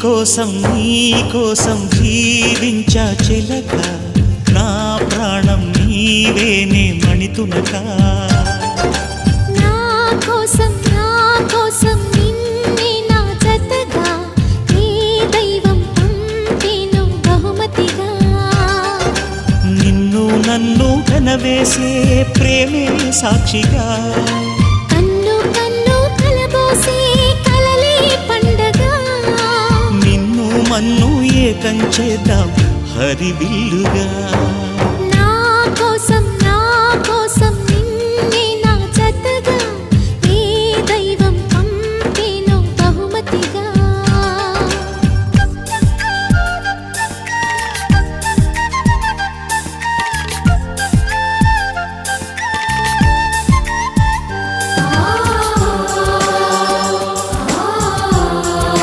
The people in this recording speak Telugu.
కోసం జీవించా చిలక, నా ప్రాణం నీవేనే మణితునక. నా కోసం నిన్నే నా జతగా నీ దైవం పంపేను బహుమతిగా. నిన్ను నన్ను కనవేసే ప్రేమే సాక్షిగా, కన్ను కన్ను కలబోసే కలలే పండగ. నిన్ను మన్ను ఏకం చేద్దాం హరివిల్లుగా.